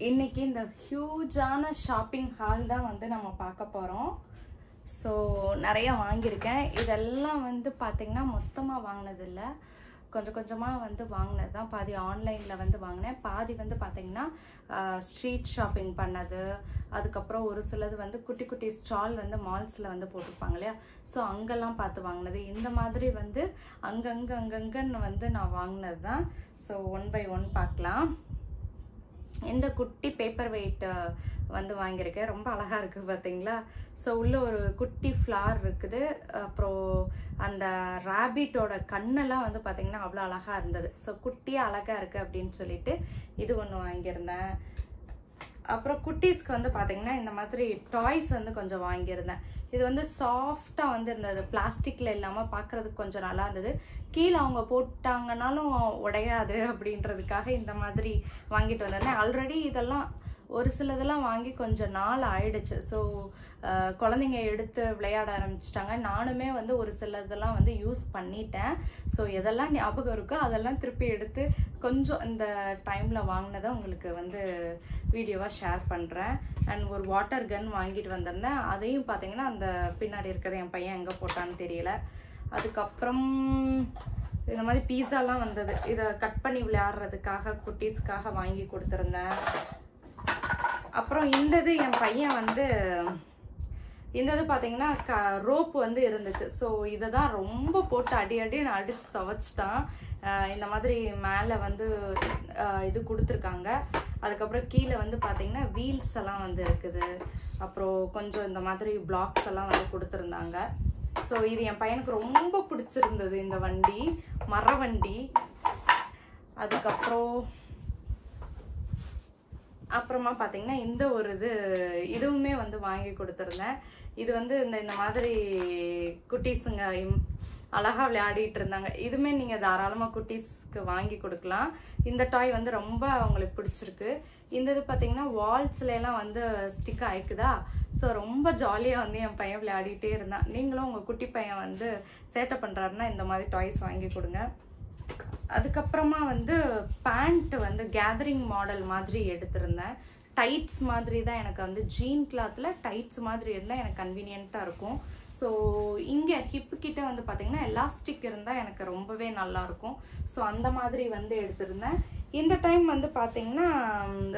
இன்னைக்கு இந்த ஹியூஜான shopping hall தான் வந்து நம்ம பார்க்க போகிறோம். ஸோ நிறைய வாங்கியிருக்கேன். இதெல்லாம் வந்து பார்த்திங்கன்னா மொத்தமாக வாங்கினதில்லை, கொஞ்சம் கொஞ்சமாக வந்து வாங்கினது தான். பாதி ஆன்லைனில் வந்து வாங்கினேன், பாதி வந்து பார்த்திங்கன்னா ஸ்ட்ரீட் ஷாப்பிங் பண்ணது. அதுக்கப்புறம் ஒரு சிலது வந்து குட்டி குட்டி ஸ்டால் வந்து மால்ஸில் வந்து போட்டிருப்பாங்க இல்லையா, ஸோ அங்கெல்லாம் பார்த்து வாங்கினது. இந்த மாதிரி வந்து அங்கங்கன்னு வந்து நான் வாங்கினது தான். ஸோ ஒன் பை ஒன் பார்க்கலாம். இந்த குட்டி பேப்பர் வெயிட் வந்து வாங்கியிருக்கேன், ரொம்ப அழகாக இருக்குது பார்த்தீங்களா. ஸோ உள்ள ஒரு குட்டி ஃப்ளார் இருக்குது. அப்புறம் அந்த ராபிட்டோட கண்ணெல்லாம் வந்து பார்த்திங்கன்னா அவ்வளோ அழகாக இருந்தது. ஸோ குட்டியாக அழகாக இருக்குது அப்படின்னு சொல்லிட்டு இது ஒன்று வாங்கியிருந்தேன். அப்புறம் குட்டீஸ்க்கு வந்து பார்த்திங்கன்னா இந்த மாதிரி டாய்ஸ் வந்து கொஞ்சம் வாங்கியிருந்தேன். இது வந்து சாஃப்டாக வந்து இருந்தது, பிளாஸ்டிக்கில் இல்லாமல் பார்க்குறதுக்கு கொஞ்சம் நல்லா இருந்தது. கீழே அவங்க போட்டாங்கன்னாலும் உடையாது அப்படின்றதுக்காக இந்த மாதிரி வாங்கிட்டு வந்திருந்தேன். ஆல்ரெடி இதெல்லாம் ஒரு சிலதெல்லாம் வாங்கி கொஞ்சம் நாள் ஆயிடுச்சு. ஸோ குழந்தைங்க எடுத்து விளையாட ஆரம்பிச்சிட்டாங்க. நானுமே வந்து ஒரு சிலதெல்லாம் வந்து யூஸ் பண்ணிட்டேன். ஸோ எதெல்லாம் ஞாபகம் இருக்கோ அதெல்லாம் திருப்பி எடுத்து கொஞ்சம் இந்த டைமில் வாங்கினதை உங்களுக்கு வந்து வீடியோவாக ஷேர் பண்ணுறேன். அண்ட் ஒரு வாட்டர் கன் வாங்கிட்டு வந்திருந்தேன். அதையும் பார்த்தீங்கன்னா அந்த பின்னாடி இருக்கிறத என் பையன் எங்கே போட்டான்னு தெரியல. அதுக்கப்புறம் இந்த மாதிரி பீஸாலாம் வந்தது, இதை கட் பண்ணி விளையாடுறதுக்காக குட்டீஸ்க்காக வாங்கி கொடுத்துருந்தேன். அப்புறம் இந்தது என் பையன் வந்து இந்தது பார்த்தீங்கன்னா ரோப் வந்து இருந்துச்சு. ஸோ இதை தான் ரொம்ப போட்டு நான் அடித்து துவைச்சிட்டான். இந்த மாதிரி மேலே வந்து இது கொடுத்துருக்காங்க. அதுக்கப்புறம் கீழே வந்து பார்த்தீங்கன்னா வீல்ஸ் எல்லாம் வந்து இருக்குது. அப்புறம் கொஞ்சம் இந்த மாதிரி பிளாக்ஸ் எல்லாம் வந்து கொடுத்துருந்தாங்க. ஸோ இது என் பையனுக்கு ரொம்ப பிடிச்சிருந்தது, இந்த வண்டி, மர வண்டி. அப்புறமா பார்த்தீங்கன்னா இந்த ஒரு இதுவுமே வந்து வாங்கி கொடுத்துருந்தேன். இது வந்து இந்த மாதிரி குட்டீஸுங்க அழகாக விளையாடிட்டு இருந்தாங்க. இதுவுமே நீங்கள் தாராளமாக குட்டீஸ்க்கு வாங்கி கொடுக்கலாம். இந்த டாய் வந்து ரொம்ப அவங்களுக்கு பிடிச்சிருக்கு. இந்த இது பார்த்தீங்கன்னா வால்ஸ்லாம் வந்து ஸ்டிக் ஆயிக்குதா. ஸோ ரொம்ப ஜாலியாக வந்து என் பையன் விளையாடிட்டே இருந்தான். நீங்களும் உங்கள் குட்டி பையன் வந்து சேட்டை பண்ணுறாருன்னா இந்த மாதிரி டாய்ஸ் வாங்கி கொடுங்க. அதுக்கப்புறமா வந்து பேண்ட் வந்து கேதரிங் மாடல் மாதிரி எடுத்திருந்தேன். டைட்ஸ் மாதிரி தான் எனக்கு வந்து ஜீன் கிளாத்தில் டைட்ஸ் மாதிரி இருந்தால் எனக்கு கன்வீனியண்ட்டாக இருக்கும். ஸோ இங்கே ஹிப்பு கிட்ட வந்து பார்த்திங்கன்னா எலாஸ்டிக் இருந்தால் எனக்கு ரொம்பவே நல்லாயிருக்கும். ஸோ அந்த மாதிரி வந்து எடுத்திருந்தேன். இந்த டைம் வந்து பார்த்திங்கன்னா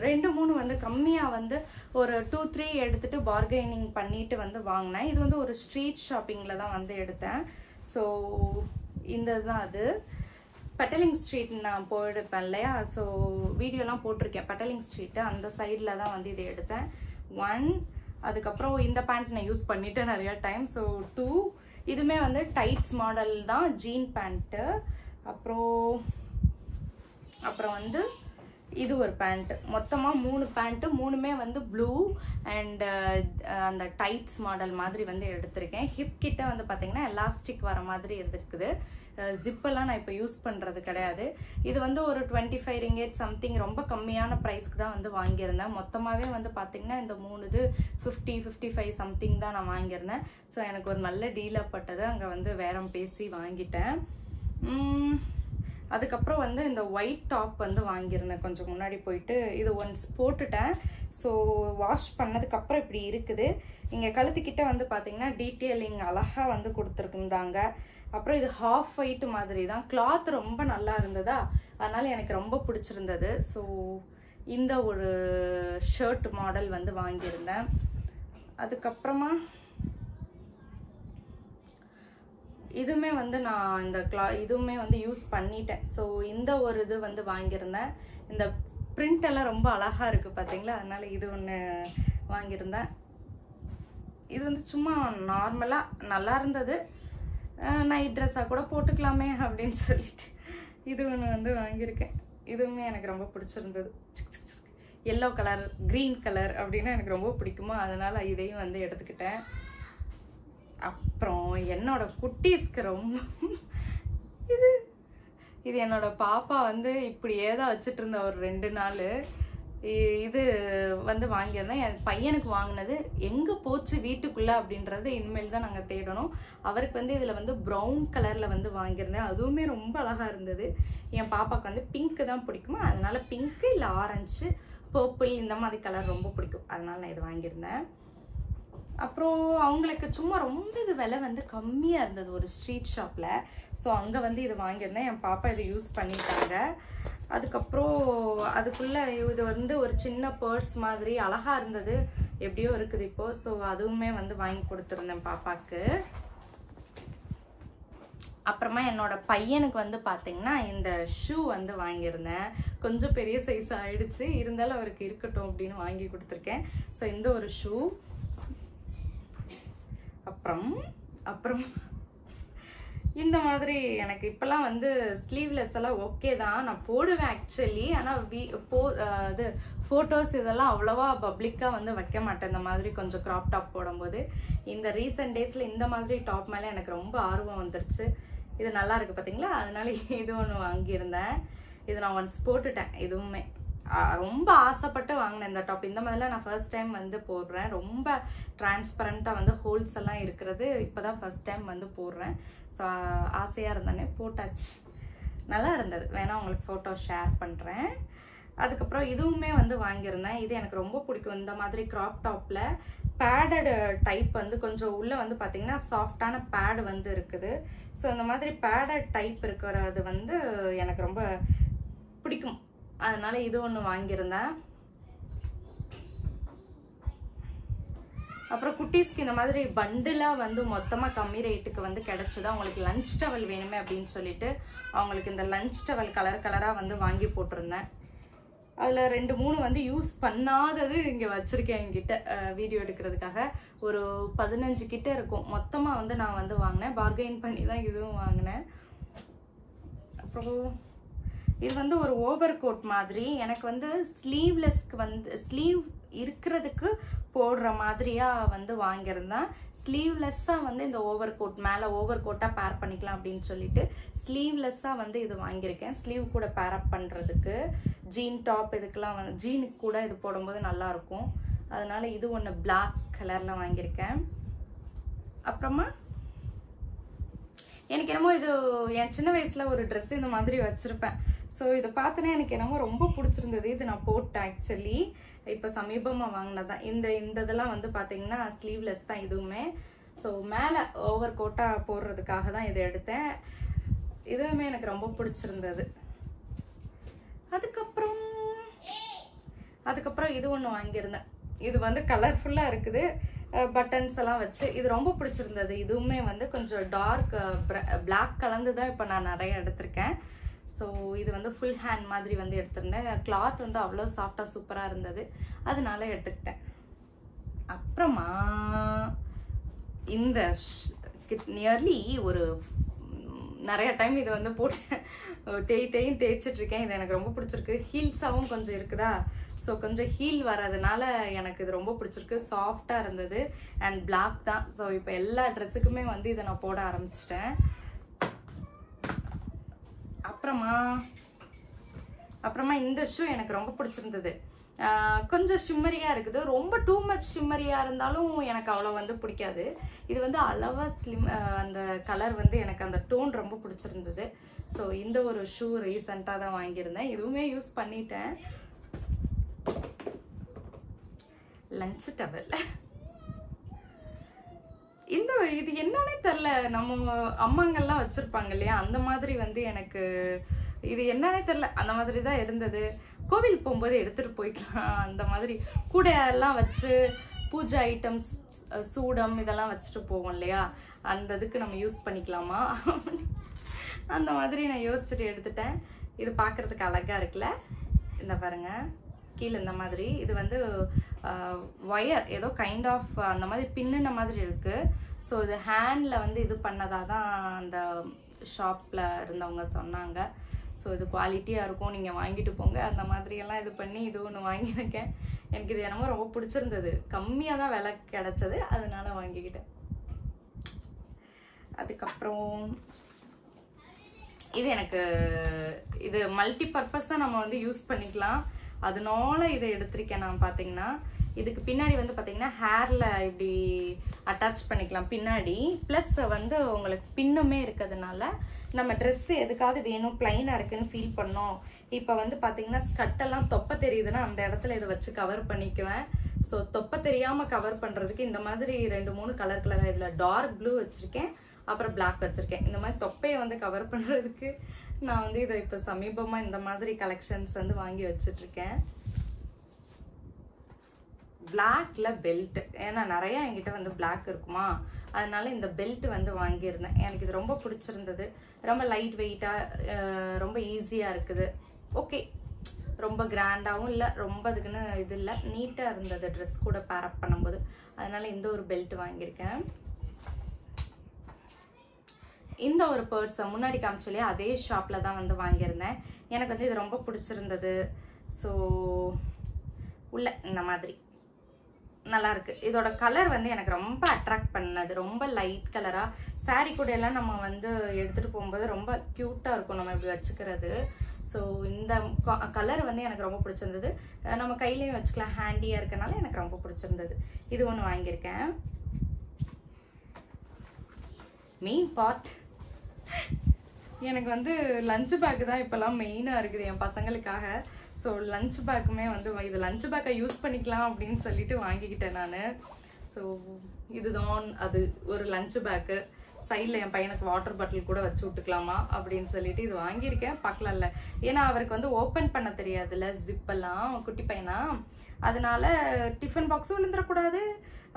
2-3 வந்து கம்மியாக வந்து ஒரு 2-3 எடுத்துகிட்டு பார்கெனிங் பண்ணிட்டு வந்து வாங்கினேன். இது வந்து ஒரு ஸ்ட்ரீட் ஷாப்பிங்கில் தான் வந்து எடுத்தேன். ஸோ இந்த தான் அது பெட்டலிங் ஸ்ட்ரீட் நான் போயிருப்பேன் இல்லையா. ஸோ வீடியோலாம் போட்டிருக்கேன். பெட்டலிங் ஸ்ட்ரீட்டு அந்த சைடில் தான் வந்து இதை எடுத்தேன். 1. அதுக்கப்புறம் இந்த பேண்ட் நான் யூஸ் பண்ணிவிட்டேன் நிறையா டைம். ஸோ 2. இதுவுமே வந்து டைட்ஸ் மாடல் தான், ஜீன் பேண்ட்டு. அப்புறம் வந்து இது ஒரு பேண்ட்டு. மொத்தமாக 3 பேண்ட்டு, 3மே வந்து ப்ளூ அண்ட் அந்த டைட்ஸ் மாடல் மாதிரி வந்து எடுத்திருக்கேன். ஹிப் கிட்ட வந்து பார்த்திங்கன்னா எலாஸ்டிக் வர மாதிரி இருக்குது. ஜிப்பெல்லாம் நான் இப்போ யூஸ் பண்ணுறது கிடையாது. இது வந்து ஒரு 25 ரிங்கேட் சம்திங், ரொம்ப கம்மியான ப்ரைஸ்க்கு தான் வந்து வாங்கியிருந்தேன். மொத்தமாகவே வந்து பார்த்திங்கன்னா இந்த 3 50-55 சம்திங் தான் நான் வாங்கியிருந்தேன். ஸோ எனக்கு ஒரு நல்ல டீலாக பட்டது, அங்கே வந்து வேறம் பேசி வாங்கிட்டேன். அதுக்கப்புறம் வந்து இந்த ஒயிட் டாப் வந்து வாங்கியிருந்தேன் கொஞ்சம் முன்னாடி போயிட்டு. இது ஒன்ஸ் போட்டுட்டேன். ஸோ வாஷ் பண்ணதுக்கப்புறம் இப்படி இருக்குது. இங்கே கழுத்துக்கிட்ட வந்து பார்த்திங்கன்னா டீட்டெயிலிங் அழகாக வந்து கொடுத்துருக்குந்தாங்க. அப்புறம் இது ஹாஃப் ஒயிட் மாதிரி தான், கிளாத் ரொம்ப நல்லா இருந்ததா, அதனால் எனக்கு ரொம்ப பிடிச்சிருந்தது. ஸோ இந்த ஒரு ஷர்ட் மாடல் வந்து வாங்கியிருந்தேன். அதுக்கப்புறமா இதுவுமே வந்து நான் இந்த இதுவுமே வந்து யூஸ் பண்ணிட்டேன். ஸோ இந்த ஒரு இது வந்து வாங்கியிருந்தேன். இந்த பிரிண்ட் எல்லாம் ரொம்ப அழகாக இருக்குது பார்த்தீங்களா, அதனால் இது ஒன்று வாங்கியிருந்தேன். இது வந்து சும்மா நார்மலாக நல்லா இருந்தது, நைட் ட்ரெஸ்ஸாக கூட போட்டுக்கலாமே அப்படின்னு சொல்லிட்டு இது ஒன்று வந்து வாங்கியிருக்கேன். இதுவுமே எனக்கு ரொம்ப பிடிச்சிருந்தது. எல்லோ கலர், க்ரீன் கலர் அப்படின்னா எனக்கு ரொம்ப பிடிக்குமோ, அதனால் இதையும் வந்து எடுத்துக்கிட்டேன். அப்புறம் என்னோட குட்டீஸ்க்கு ரொம்ப இது என்னோட பாப்பா வந்து இப்படியே தான் வச்சுட்டு இருந்த ஒரு 2 நாள். இது வந்து வாங்கியிருந்தேன். என் பையனுக்கு வாங்கினது எங்கே போச்சு வீட்டுக்குள்ளே அப்படின்றது இனிமேல் தான் நாங்கள் தேடணும். அவருக்கு வந்து இதில் வந்து ப்ரௌன் கலரில் வந்து வாங்கியிருந்தேன். அதுவுமே ரொம்ப அழகாக இருந்தது. என் பாப்பாவுக்கு வந்து பிங்க்கு தான் பிடிக்குமா, அதனால் பிங்க்கு இல்லை ஆரஞ்சு. பர்பிள் இந்த மாதிரி கலர் ரொம்ப பிடிக்கும், அதனால நான் இது வாங்கியிருந்தேன். அப்புறம் அவங்களுக்கு சும்மா ரொம்ப இது விலை வந்து கம்மியாக இருந்தது ஒரு ஸ்ட்ரீட் ஷாப்பில். ஸோ அங்கே வந்து இது வாங்கியிருந்தேன். என் பாப்பா இதை யூஸ் பண்ணிட்டாங்க. அதுக்கப்புறம் அதுக்குள்ளே இது வந்து ஒரு சின்ன பர்ஸ் மாதிரி அழகாக இருந்தது, எப்படியோ இருக்குது இப்போது. ஸோ அதுவுமே வந்து வாங்கி கொடுத்துருந்தேன் பாப்பாவுக்கு. அப்புறமா என்னோட பையனுக்கு வந்து பார்த்தீங்கன்னா இந்த ஷூ வந்து வாங்கியிருந்தேன். கொஞ்சம் பெரிய சைஸ் ஆயிடுச்சு, இருந்தாலும் அவருக்கு இருக்கட்டும் அப்படின்னு வாங்கி கொடுத்துருக்கேன். ஸோ இந்த ஒரு ஷூ. அப்புறம் இந்த மாதிரி எனக்கு இப்போல்லாம் வந்து ஸ்லீவ்லெஸ் எல்லாம் ஓகே தான், நான் போடுவேன் ஆக்சுவலி. ஆனால் இது ஃபோட்டோஸ் இதெல்லாம் அவ்வளோவா பப்ளிக்காக வந்து வைக்க மாட்டேன். இந்த மாதிரி கொஞ்சம் க்ராப் டாப் போடும்போது இந்த ரீசெண்ட் டேஸில் இந்த மாதிரி டாப் மேலே எனக்கு ரொம்ப ஆர்வம் வந்துருச்சு. இது நல்லா இருக்குது பார்த்தீங்களா, அதனால இது ஒன்று வாங்கியிருந்தேன். இது நான் ஒன்ஸ் போட்டுட்டேன். இதுவுமே ரொம்ப ஆசைப்பட்டு வாங்கினேன் இந்த டாப். இந்த மாதிரிலாம் நான் ஃபர்ஸ்ட் டைம் வந்து போடுறேன். ரொம்ப டிரான்ஸ்பரண்ட்டாக வந்து ஹோல்ஸ் எல்லாம் இருக்கிறது இப்போ தான் ஃபர்ஸ்ட் டைம் வந்து போடுறேன். ஸோ ஆசையாக இருந்தானே போட்டாச்சு, நல்லா இருந்தது. வேணா உங்களுக்கு ஃபோட்டோ ஷேர் பண்ணுறேன். அதுக்கப்புறம் இதுவுமே வந்து வாங்கியிருந்தேன். இது எனக்கு ரொம்ப பிடிக்கும். இந்த மாதிரி க்ராப் டாப்பில் பேடட் டைப் வந்து கொஞ்சம் உள்ளே வந்து பார்த்தீங்கன்னா சாஃப்டான பேட் வந்து இருக்குது. ஸோ இந்த மாதிரி பேடட் டைப் இருக்கிறது வந்து எனக்கு ரொம்ப பிடிக்கும், அதனால இது ஒன்று வாங்கியிருந்தேன். அப்புறம் குட்டீஸ்க்கு இந்த மாதிரி பண்டிலாக வந்து மொத்தமாக கம்மி ரேட்டுக்கு வந்து கிடச்சிது. அவங்களுக்கு லஞ்ச் டவல் வேணுமே அப்படின்னு சொல்லிட்டு அவங்களுக்கு இந்த லஞ்ச் டவல் கலர் கலராக வந்து வாங்கி போட்டிருந்தேன். அதில் 2-3 வந்து யூஸ் பண்ணாதது இங்கே வச்சுருக்கேன் என்கிட்ட வீடியோ எடுக்கிறதுக்காக. ஒரு 15 கிட்ட இருக்கும் மொத்தமாக வந்து நான் வந்து வாங்கினேன். பார்கெயின் பண்ணி தான் இதுவும் வாங்கினேன். அப்புறம் இது வந்து ஒரு ஓவர் கோட் மாதிரி. எனக்கு வந்து ஸ்லீவ்லெஸ்க்கு வந்து ஸ்லீவ் இருக்கிறதுக்கு போடுற மாதிரியாக வந்து வாங்கியிருந்தேன். ஸ்லீவ்லெஸ்ஸாக வந்து இந்த ஓவர் கோட் மேலே ஓவர் கோட்டாக பேர் பண்ணிக்கலாம் அப்படின்னு சொல்லிட்டு ஸ்லீவ்லெஸ்ஸாக வந்து இது வாங்கியிருக்கேன். ஸ்லீவ் கூட பேர் அப் பண்ணுறதுக்கு ஜீன் டாப் இதுக்கெல்லாம் வந்து ஜீனுக்கு கூட இது போடும்போது நல்லாயிருக்கும். அதனால இது ஒன்று பிளாக் கலரில் வாங்கியிருக்கேன். அப்புறமா எனக்கு என்னமோ இது என் சின்ன வயசில் ஒரு ட்ரெஸ் இந்த மாதிரி வச்சுருப்பேன். ஸோ இதை பார்த்தோன்னே எனக்கு என்னமோ ரொம்ப பிடிச்சிருந்தது. இது நான் போட்டேன் ஆக்சுவலி, இப்போ சமீபமாக வாங்கினதான். இந்த இதெல்லாம் வந்து பார்த்தீங்கன்னா ஸ்லீவ்லெஸ் தான் இதுவுமே. ஸோ மேலே ஓவர் கோட்டாக போடுறதுக்காக தான் இதை எடுத்தேன். இதுவுமே எனக்கு ரொம்ப பிடிச்சிருந்தது. அதுக்கப்புறம் இது ஒன்று வாங்கியிருந்தேன். இது வந்து கலர்ஃபுல்லாக இருக்குது, பட்டன்ஸ் எல்லாம் வச்சு. இது ரொம்ப பிடிச்சிருந்தது. இதுவுமே வந்து கொஞ்சம் டார்க் பிளாக் கலந்து தான் இப்போ நான் நிறைய எடுத்திருக்கேன். ஸோ இது வந்து ஃபுல் ஹேண்ட் மாதிரி வந்து எடுத்திருந்தேன். கிளாத் வந்து அவ்வளோ சாஃப்டாக சூப்பராக இருந்தது, அதனால எடுத்துக்கிட்டேன். அப்புறமா இந்த நியர்லி ஒரு நிறைய டைம் இது வந்து போட்டு தேய்ச்சிட்ருக்கேன். இது எனக்கு ரொம்ப பிடிச்சிருக்கு. ஹீல்ஸாகவும் கொஞ்சம் இருக்குதா, ஸோ கொஞ்சம் ஹீல் வர்றதுனால எனக்கு இது ரொம்ப பிடிச்சிருக்கு. சாஃப்டாக இருந்தது அண்ட் பிளாக் தான். ஸோ இப்போ எல்லா ட்ரெஸ்ஸுக்குமே வந்து இதை நான் போட ஆரம்பிச்சிட்டேன். அப்புறமா இந்த ஷூ எனக்கு ரொம்ப பிடிச்சிருந்தது. கொஞ்சம் ஷிம்மரியாக இருக்குது. ரொம்ப டூ மச் ஷிம்மரியாக இருந்தாலும் எனக்கு அவ்வளோ வந்து பிடிக்காது. இது வந்து அளவாக ஸ்லிம், அந்த கலர் வந்து எனக்கு அந்த டோன் ரொம்ப பிடிச்சிருந்தது. ஸோ இந்த ஒரு ஷூ ரீசெண்டாக தான் வாங்கியிருந்தேன். இதுவுமே யூஸ் பண்ணிட்டேன். லஞ்ச் டவல் இது என்னன்னே தெரில, நம்ம அம்மாங்கெல்லாம் வச்சுருப்பாங்க இல்லையா, அந்த மாதிரி வந்து எனக்கு இது என்னன்னே தெரில, அந்த மாதிரி தான் இருந்தது. கோவில் போகும்போது எடுத்துகிட்டு போய்க்கலாம். அந்த மாதிரி கூட எல்லாம் வச்சு பூஜை ஐட்டம்ஸ், சூடம் இதெல்லாம் வச்சுட்டு போவோம் இல்லையா, அந்த இதுக்கு நம்ம யூஸ் பண்ணிக்கலாமா அந்த மாதிரி நான் யோசிச்சுட்டு எடுத்துட்டேன். இது பார்க்குறதுக்கு அழகாக இருக்குல்ல, இந்த பாருங்க கீழே இந்த மாதிரி. இது வந்து ஒயர் ஏதோ கைண்ட் ஆஃப் அந்த மாதிரி பின்னுன மாதிரி இருக்குது. ஸோ இது ஹேண்டில் வந்து இது பண்ணதாக தான் அந்த ஷாப்பில் இருந்தவங்க சொன்னாங்க. ஸோ இது குவாலிட்டியாக இருக்கும், நீங்கள் வாங்கிட்டு போங்க அந்த மாதிரியெல்லாம் இது பண்ணி இது ஒன்று வாங்கியிருக்கேன். எனக்கு இது என்னமோ ரொம்ப பிடிச்சிருந்தது. கம்மியாக தான் விலை கிடச்சது, அதனால வாங்கிக்கிட்டேன். அதுக்கப்புறம் இது எனக்கு இது மல்டி பர்பஸாக நம்ம வந்து யூஸ் பண்ணிக்கலாம், அதனால இதை எடுத்திருக்கேன் நான். பார்த்தீங்கன்னா இதுக்கு பின்னாடி வந்து பார்த்தீங்கன்னா ஹேரில் இப்படி அட்டாச் பண்ணிக்கலாம் பின்னாடி, ப்ளஸ் வந்து உங்களுக்கு பின்னுமே இருக்கிறதுனால நம்ம ட்ரெஸ் எதுக்காவது வேணும் பிளைனாக இருக்குன்னு ஃபீல் பண்ணோம். இப்போ வந்து பார்த்தீங்கன்னா ஸ்கர்ட்டெல்லாம் தொப்பை தெரியுதுன்னா அந்த இடத்துல இதை வச்சு கவர் பண்ணிக்குவேன். ஸோ தொப்பை தெரியாமல் கவர் பண்ணுறதுக்கு இந்த மாதிரி 2-3 கலர் இதில் டார்க் ப்ளூ வச்சுருக்கேன், அப்புறம் பிளாக் வச்சுருக்கேன். இந்த மாதிரி தொப்பையை வந்து கவர் பண்ணுறதுக்கு நான் வந்து இதை இப்போ சமீபமாக இந்த மாதிரி கலெக்ஷன்ஸ் வந்து வாங்கி வச்சுட்ருக்கேன். பிளாக்ல பெல்ட், ஏன்னா நிறையா என்கிட்ட வந்து பிளாக் இருக்குமா, அதனால இந்த பெல்ட் வந்து வாங்கியிருந்தேன். எனக்கு இது ரொம்ப பிடிச்சிருந்தது. ரொம்ப லைட் வெயிட்டாக, ரொம்ப ஈஸியாக இருக்குது. ஓகே, ரொம்ப கிராண்டாகவும் இல்லை, ரொம்ப அதுக்குன்னு இது இல்லை, நீட்டாக இருந்தது ட்ரெஸ் கூட பேரப் பண்ணும்போது. அதனால இந்த ஒரு பெல்ட் வாங்கியிருக்கேன். இந்த ஒரு பர்ஸை முன்னாடி காமிச்சலையே அதே ஷாப்பில் தான் வந்து வாங்கியிருந்தேன். எனக்கு வந்து இது ரொம்ப பிடிச்சிருந்தது. ஸோ உள்ள இந்த மாதிரி நல்லா இருக்கு. இதோட கலர் வந்து எனக்கு ரொம்ப அட்ராக்ட் பண்ணது. ரொம்ப லைட் கலராக சாரீ கூட எல்லாம் நம்ம வந்து எடுத்துகிட்டு போகும்போது ரொம்ப க்யூட்டாக இருக்கும் நம்ம இப்படி வச்சுக்கிறது. ஸோ இந்த கலர் வந்து எனக்கு ரொம்ப பிடிச்சிருந்தது. நம்ம கையிலையும் வச்சுக்கலாம், ஹேண்டியாக இருக்கனால எனக்கு ரொம்ப பிடிச்சிருந்தது. இது ஒன்று வாங்கியிருக்கேன். மெயின் பார்ட், எனக்கு வந்து லஞ்ச் பேக் தான் இப்போல்லாம் மெயினாக இருக்குது என் பசங்களுக்காக. ஸோ லஞ்ச் பேக்குமே வந்து இது லஞ்ச் பேக்கை யூஸ் பண்ணிக்கலாம் அப்படின்னு சொல்லிட்டு வாங்கிக்கிட்டேன் நான். ஸோ இதுதான் அது, ஒரு லஞ்ச் பேக்கு. சைடில் என் பையனுக்கு வாட்டர் பாட்டில் கூட வச்சு விட்டுக்கலாமா அப்படின்னு சொல்லிட்டு இது வாங்கியிருக்கேன். பார்க்கலாம்ல, ஏன்னா அவருக்கு வந்து ஓப்பன் பண்ண தெரியாதுல்ல ஜிப்பெல்லாம், குட்டி பையனா. அதனால டிஃபன் பாக்ஸும் விழுந்துடக்கூடாது,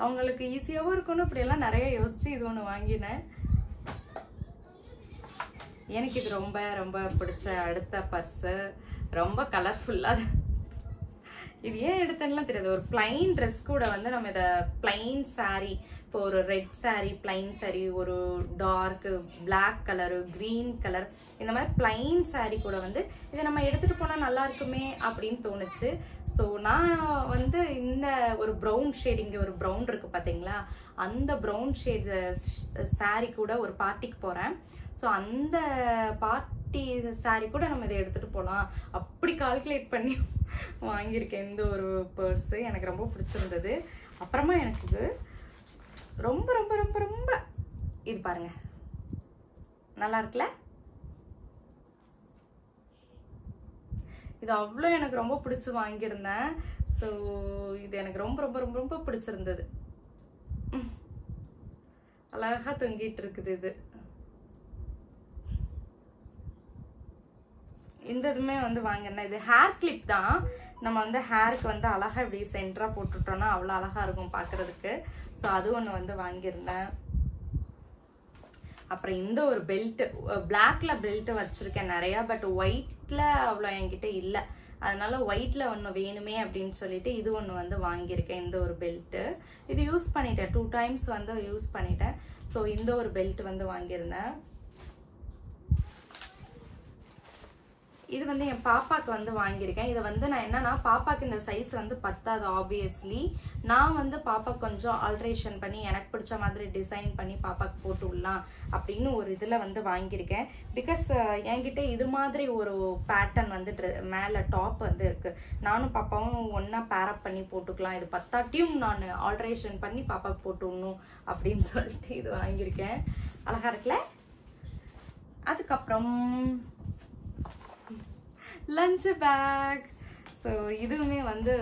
அவங்களுக்கு ஈஸியாகவும் இருக்கணும், இப்படியெல்லாம் நிறைய யோசிச்சு இது ஒன்று வாங்கினேன். எனக்கு இது ரொம்ப ரொம்ப பிடிச்ச அடுத்த பர்ஸு. ரொம்ப கலர்ஃபுல்லாக, இது ஏன் எடுத்தேன்னுலாம் தெரியாது. ஒரு பிளைன் ட்ரெஸ் கூட வந்து நம்ம இதை பிளைன் சாரீ, இப்போ ஒரு ரெட் சாரீ, பிளைன் சாரீ, ஒரு dark black colour, green colour, இந்த மாதிரி பிளைன் சாரீ கூட வந்து இதை நம்ம எடுத்துகிட்டு போனால் நல்லா இருக்குமே அப்படின்னு தோணுச்சு. ஸோ நான் வந்து இந்த ஒரு ப்ரௌன் ஷேட், இங்கே ஒரு ப்ரௌன் இருக்குது பார்த்தீங்களா, அந்த ப்ரௌன் ஷேட் சாரீ கூட ஒரு பார்ட்டிக்கு போகிறேன். ஸோ அந்த பார்ட்டி சாரீ கூட நம்ம இதை எடுத்துகிட்டு போகலாம் அப்படி கால்குலேட் பண்ணி வாங்கியிருக்கேன் இந்த ஒரு பர்ஸு. எனக்கு ரொம்ப பிடிச்சிருந்தது. அப்புறமா எனக்கு இது ரொம்ப ரொம்ப ரொம்ப ரொம்ப இது பாருங்க, நல்லா இருக்குல்ல, இது அவ்வளோ எனக்கு ரொம்ப பிடிச்சி வாங்கியிருந்தேன். ஸோ இது எனக்கு ரொம்ப ரொம்ப ரொம்ப ரொம்ப பிடிச்சிருந்தது. அழகா தொங்கிட்டு இருக்குது இது. இந்த இதுமே வந்து வாங்கினேன். இது ஹேர் கிளிப் தான். நம்ம வந்து ஹேருக்கு வந்து அழகா இப்படி சென்டராக போட்டுட்டோம்னா அவ்வளோ அழகா இருக்கும் பார்க்கறதுக்கு. ஸோ அது ஒன்று வந்து வாங்கியிருந்தேன். அப்புறம் இந்த ஒரு பெல்ட், பிளாக்ல பெல்ட் வச்சிருக்கேன் நிறையா, பட் ஒயிட்ல அவ்வளோ என்கிட்ட இல்லை. அதனால ஒயிட்ல ஒன்று வேணுமே அப்படின்னு சொல்லிட்டு இது ஒன்று வந்து வாங்கியிருக்கேன். இந்த ஒரு பெல்ட்டு இது யூஸ் பண்ணிட்டேன், 2 times வந்து யூஸ் பண்ணிட்டேன். ஸோ இந்த ஒரு பெல்ட் வந்து வாங்கியிருந்தேன். இது வந்து என் பாப்பாக்கு வந்து வாங்கியிருக்கேன். இதை வந்து நான் என்னன்னா, பாப்பாக்கு இந்த சைஸ் வந்து பத்தாது ஆப்வியஸ்லி. நான் வந்து பாப்பா கொஞ்சம் ஆல்ட்ரேஷன் பண்ணி எனக்கு பிடிச்ச மாதிரி டிசைன் பண்ணி பாப்பாக்கு போட்டு விடலாம் அப்படின்னு ஒரு இதில் வந்து வாங்கியிருக்கேன். பிகாஸ் என்கிட்ட இது மாதிரி ஒரு பேட்டர்ன் வந்து மேலே டாப் வந்து இருக்குது. நானும் பாப்பாவும் ஒன்றா பேரப் பண்ணி போட்டுக்கலாம், இது பத்தாட்டியும் நான் ஆல்ட்ரேஷன் பண்ணி பாப்பாக்கு போட்டு விடணும் அப்படின்னு சொல்லிட்டு இது வாங்கியிருக்கேன். அழகா இருக்குல்ல. அதுக்கப்புறம் லஞ்ச் பேக். ஸோ இதுவுமே வந்து